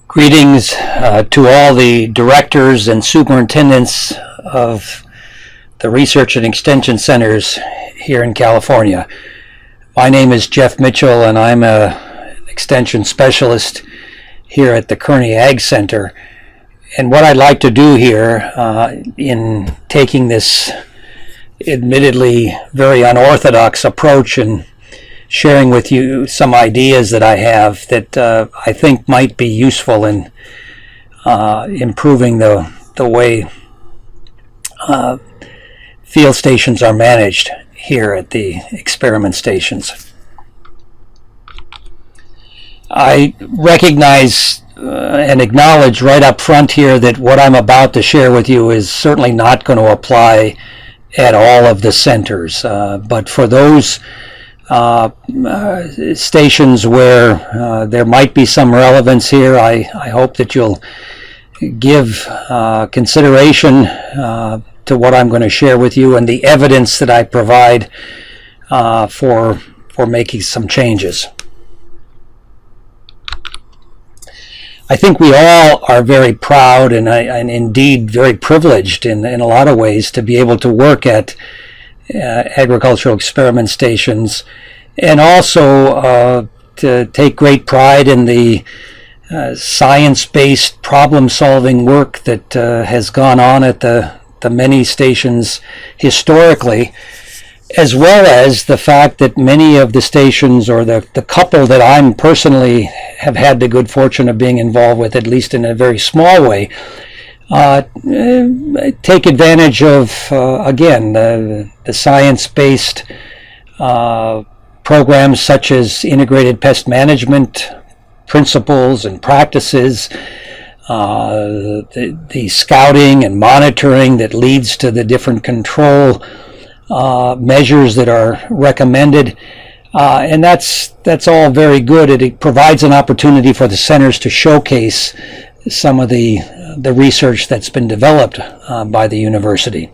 Greetings to all the directors and superintendents of the research and extension centers here in California. My name is Jeff Mitchell, and I'm an extension specialist here at the Kearney Ag Center. And what I'd like to do here in taking this admittedly very unorthodox approach and sharing with you some ideas that I have that I think might be useful in improving the way field stations are managed here at the experiment stations. I recognize and acknowledge right up front here that what I'm about to share with you is certainly not going to apply at all of the centers, but for those stations where there might be some relevance here, I hope that you'll give consideration to what I'm going to share with you and the evidence that I provide for making some changes. I think we all are very proud and indeed very privileged in a lot of ways to be able to work at agricultural experiment stations, and also to take great pride in the science-based problem-solving work that has gone on at the many stations historically, as well as the fact that many of the stations, or the couple that I'm personally have had the good fortune of being involved with, at least in a very small way, take advantage of, again, the science-based programs such as integrated pest management principles and practices, the scouting and monitoring that leads to the different control measures that are recommended. And that's all very good. It provides an opportunity for the centers to showcase some of the research that's been developed by the university.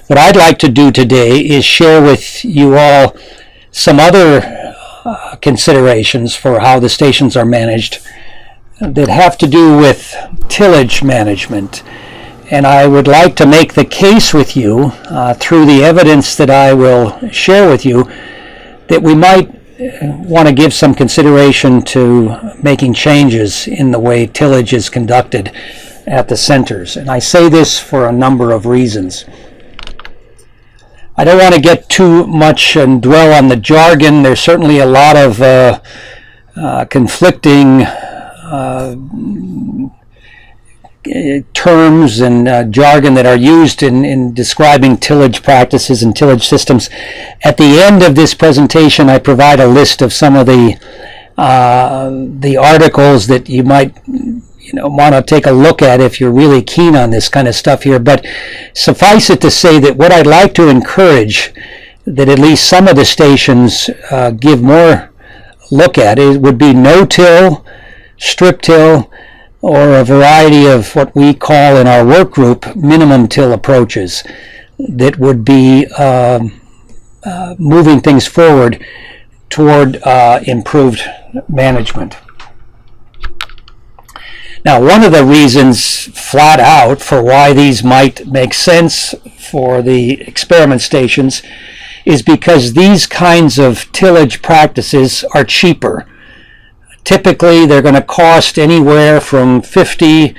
What I'd like to do today is share with you all some other considerations for how the stations are managed that have to do with tillage management. And I would like to make the case with you through the evidence that I will share with you that we might want to give some consideration to making changes in the way tillage is conducted at the centers. And I say this for a number of reasons. I don't want to get too much and dwell on the jargon. There's certainly a lot of conflicting terms and jargon that are used in describing tillage practices and tillage systems. At the end of this presentation, I provide a list of some of the articles that you might want to take a look at if you're really keen on this kind of stuff here. But suffice it to say that what I'd like to encourage that at least some of the stations give more look at it would be no-till, strip-till, or a variety of what we call in our work group minimum till approaches that would be moving things forward toward improved management. Now, one of the reasons flat out for why these might make sense for the experiment stations is because these kinds of tillage practices are cheaper. Typically, they're going to cost anywhere from $50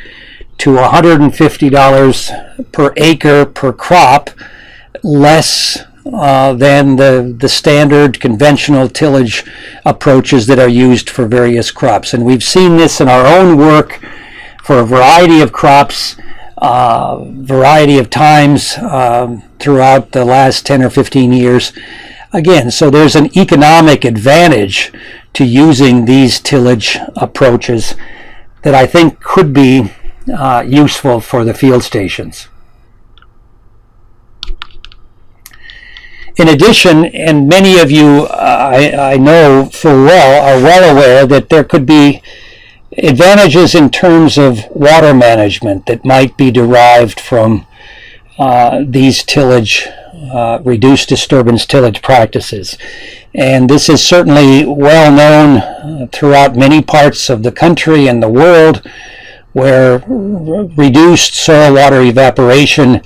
to $150 per acre per crop, less than the standard conventional tillage approaches that are used for various crops. And we've seen this in our own work for a variety of crops, variety of times throughout the last 10 or 15 years. Again, so there's an economic advantage to using these tillage approaches that I think could be useful for the field stations. In addition, and many of you I know full well are well aware that there could be advantages in terms of water management that might be derived from these tillage reduced disturbance tillage practices. And this is certainly well known throughout many parts of the country and the world, where reduced soil water evaporation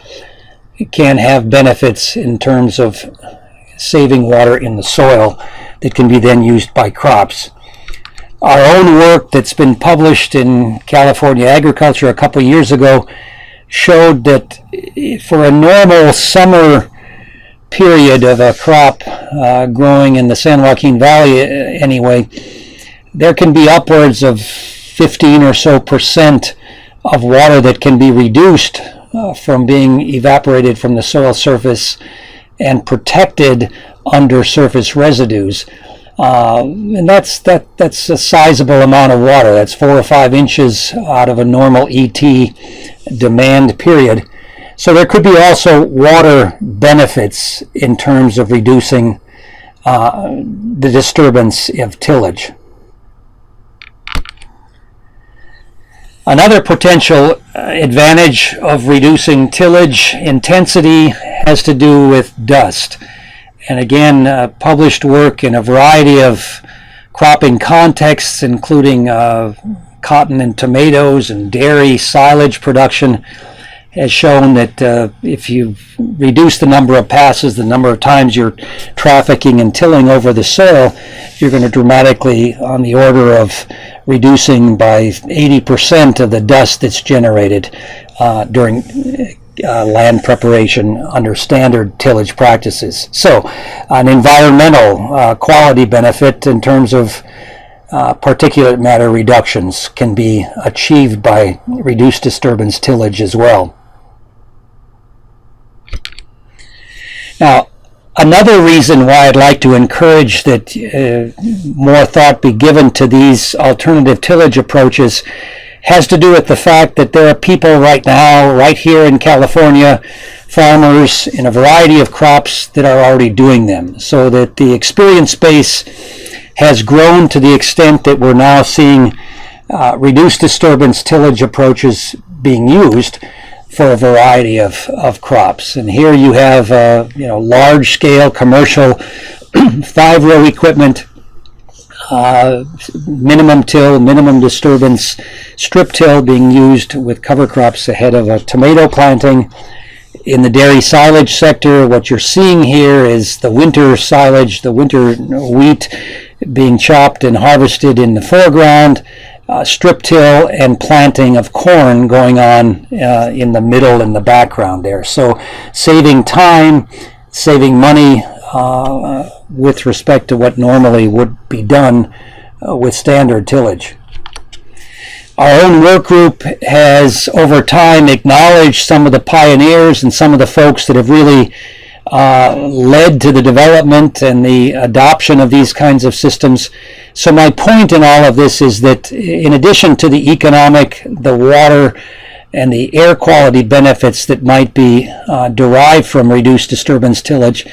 can have benefits in terms of saving water in the soil that can be then used by crops. Our own work that's been published in California Agriculture a couple of years ago showed that for a normal summer period of a crop growing in the San Joaquin Valley anyway, there can be upwards of 15 or so % of water that can be reduced from being evaporated from the soil surface and protected under surface residues. And that's a sizable amount of water. That's 4 or 5 inches out of a normal ET demand period. So there could be also water benefits in terms of reducing the disturbance of tillage. Another potential advantage of reducing tillage intensity has to do with dust. And again, published work in a variety of cropping contexts, including cotton and tomatoes and dairy silage production, has shown that if you reduce the number of passes, the number of times you're trafficking and tilling over the soil, you're going to dramatically, on the order of reducing by 80% of the dust that's generated during land preparation under standard tillage practices. So an environmental quality benefit in terms of particulate matter reductions can be achieved by reduced disturbance tillage as well. Now, another reason why I'd like to encourage that more thought be given to these alternative tillage approaches has to do with the fact that there are people right now, right here in California, farmers in a variety of crops that are already doing them. So that the experience base has grown to the extent that we're now seeing reduced disturbance tillage approaches being used for a variety of crops. And here you have large-scale commercial 5-row equipment, minimum till, minimum disturbance, strip till being used with cover crops ahead of a tomato planting. In the dairy silage sector, what you're seeing here is the winter silage, the winter wheat being chopped and harvested in the foreground, strip till and planting of corn going on in the middle and the background there. So saving time, saving money with respect to what normally would be done with standard tillage. Our own work group has over time acknowledged some of the pioneers and some of the folks that have really led to the development and the adoption of these kinds of systems. So my point in all of this is that in addition to the economic, the water, and the air quality benefits that might be derived from reduced disturbance tillage,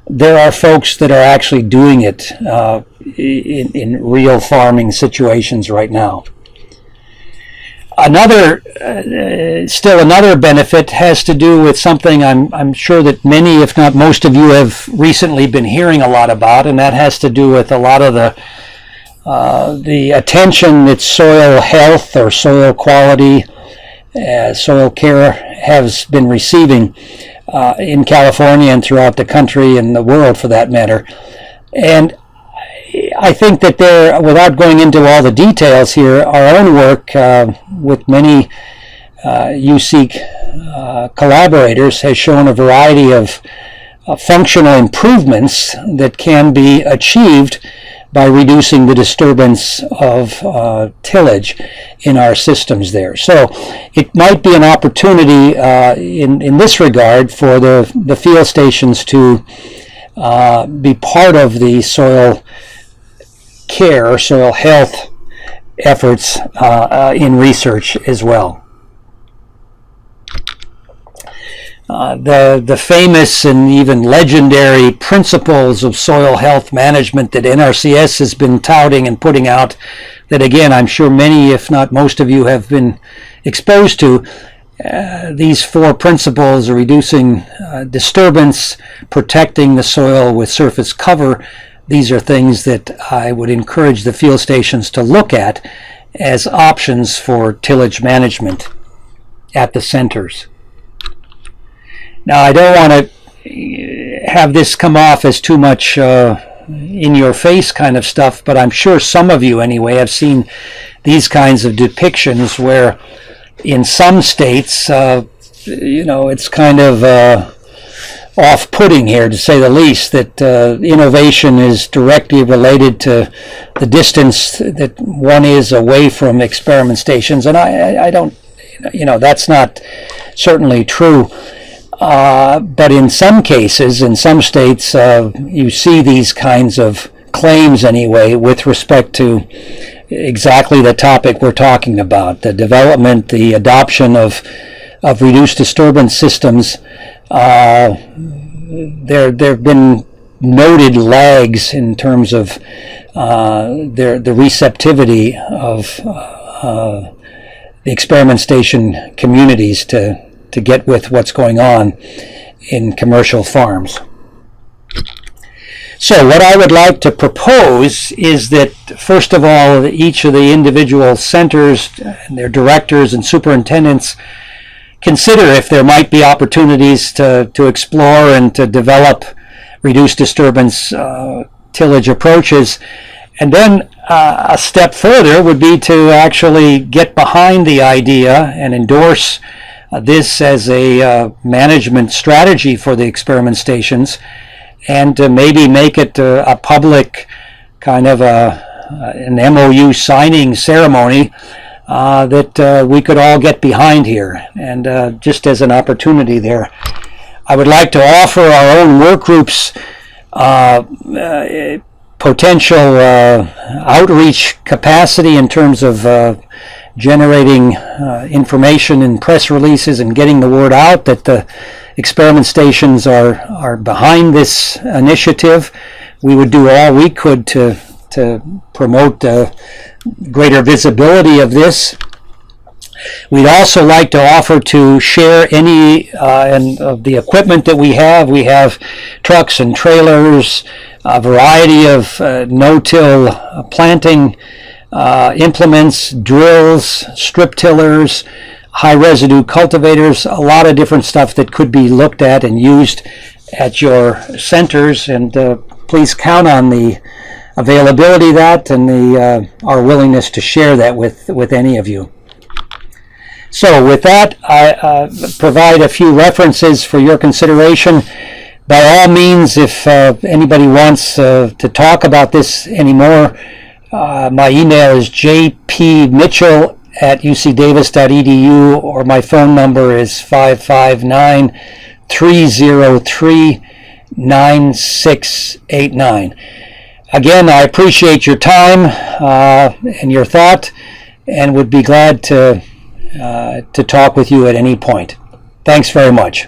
there are folks that are actually doing it in real farming situations right now. Still another benefit has to do with something I'm sure that many, if not most of you, have recently been hearing a lot about, and that has to do with a lot of the attention that soil health or soil quality, soil care has been receiving in California and throughout the country and the world for that matter. And I think that there, without going into all the details here, our own work with many USEEK collaborators has shown a variety of functional improvements that can be achieved by reducing the disturbance of tillage in our systems there. So it might be an opportunity in this regard for the field stations to be part of the soil care or soil health efforts in research as well. The famous and even legendary principles of soil health management that NRCS has been touting and putting out, that again I'm sure many, if not most of you, have been exposed to, these four principles, reducing disturbance, protecting the soil with surface cover, these are things that I would encourage the field stations to look at as options for tillage management at the centers. Now, I don't want to have this come off as too much in your face kind of stuff, but I'm sure some of you anyway have seen these kinds of depictions where in some states, it's kind of off-putting here, to say the least, that innovation is directly related to the distance that one is away from experiment stations, and I don't, that's not certainly true. But in some cases, in some states, you see these kinds of claims anyway with respect to exactly the topic we're talking about, the development, the adoption of reduced disturbance systems. There have been noted lags in terms of the receptivity of the experiment station communities to get with what's going on in commercial farms. So what I would like to propose is that, first of all, each of the individual centers and their directors and superintendents consider if there might be opportunities to explore and to develop reduced disturbance tillage approaches. And then a step further would be to actually get behind the idea and endorse this as a management strategy for the experiment stations, and to maybe make it a public kind of an MOU signing ceremony that we could all get behind here. And just as an opportunity there, I would like to offer our own work groups potential outreach capacity in terms of generating information in press releases and getting the word out that the experiment stations are behind this initiative. We would do all we could to promote greater visibility of this. We'd also like to offer to share any of the equipment that we have. We have trucks and trailers, a variety of no-till planting implements, drills, strip tillers, high residue cultivators, a lot of different stuff that could be looked at and used at your centers. And please count on the availability of that and our willingness to share that with any of you. So with that, I provide a few references for your consideration. By all means, if anybody wants to talk about this anymore, my email is jpmitchell@ucdavis.edu, or my phone number is 559-303-9689. Again, I appreciate your time and your thought, and would be glad to talk with you at any point. Thanks very much.